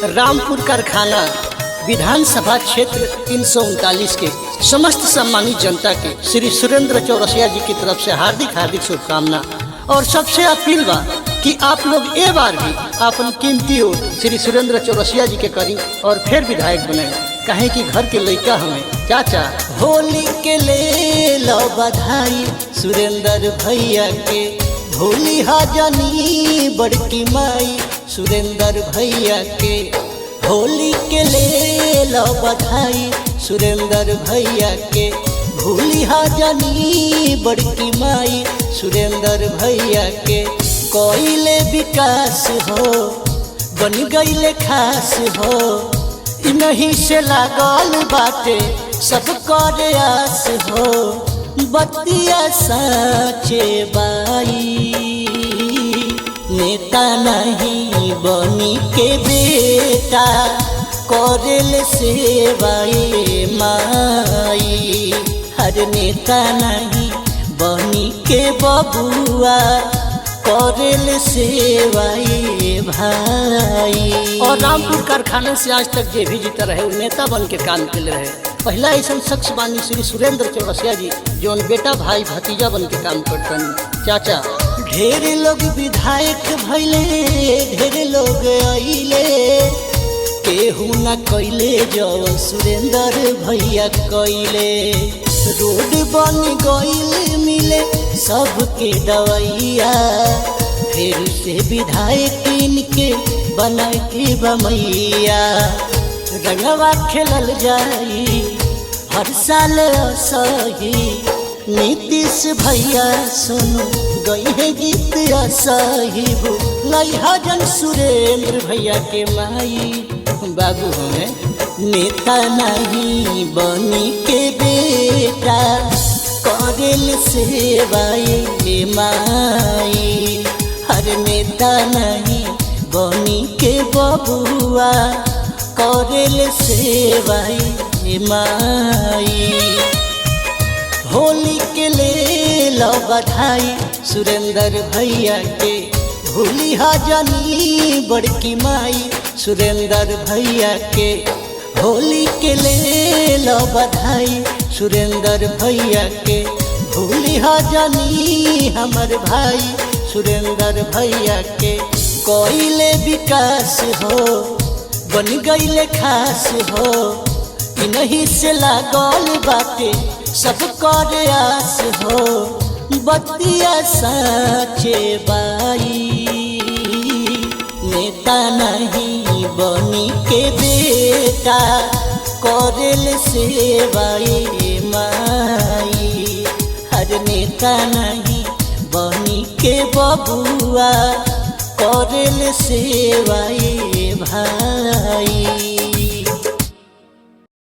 रामपुर कारखाना विधानसभा क्षेत्र 339 के समस्त सम्मानित जनता के श्री सुरेंद्र चौरसिया जी की तरफ से हार्दिक हार्दिक शुभकामना। और सबसे अपील बा कि आप लोग ए बार भी अपन कीमती वोट श्री सुरेंद्र चौरसिया जी के करी और फिर विधायक बने, कहें कि घर के लड़का हमें चाचा। होली के ले लो बधाई सुरेंद्र भैया के, भोली हाजनी बड़की माई सुरेंद्र भैया के। होली के ले लो बधाई सुरेंद्र भैया के, भोली हाजनी बड़की माई सुरेंद्र भैया के। कोइले विकास हो बन गईले खास हो, इन्हीं से लागल बाटे सब करे आस हो। बतिया साचे बाई नेता नहीं बनी के बेटा, करेल सेवाए माई। हर नेता नहीं बनी के बबुआ, करेल सेवाए भाई। और रामपुर कारखाना से आज तक जे भी जीता रहे वो नेता बन के काम कर रहे। पहला ऐसा शख्स बानी श्री सुरेंद्र चौरसिया जी जो बेटा भाई भतीजा बन के काम करते चाचा। ढेर लोग विधायक भैले, ढेर लोग आइले, केहू न कैले जवन सुरेंद्र भैया कैले। रोड बन गईल मिले सबके दवैया, फिर से विधायक इनके बना के बमैया। रंगवा खेलल जाई हर साल सही, नीतीश भैया सुन गई है गीत सही। लइहाजन सुरेंद्र भैया के माई बाबू हमें नेता नहीं बनी के बेटा, करेल सेवाए माई। हर नेता नहीं बनी के बबुआ, करेल सेवाए माई। होली के ले लो बधाई सुरेंद्र भैया के, भूली हाजनी बड़की माई सुरेंद्र भैया के। होली के ले लो बधाई सुरेंद्र भैया के, भूली हाजनी हमर भाई सुरेंद्र भैया के। कोइले विकास हो बन गईले खास हो, इन्हीं से लागल बाटे सब करे आस हो। बतिया साचे बाई नेता नहीं बनी के बेटा, करेल सेवाए माई। हर नेता नहीं बनी के बबुआ, करेल सेवाए भाई।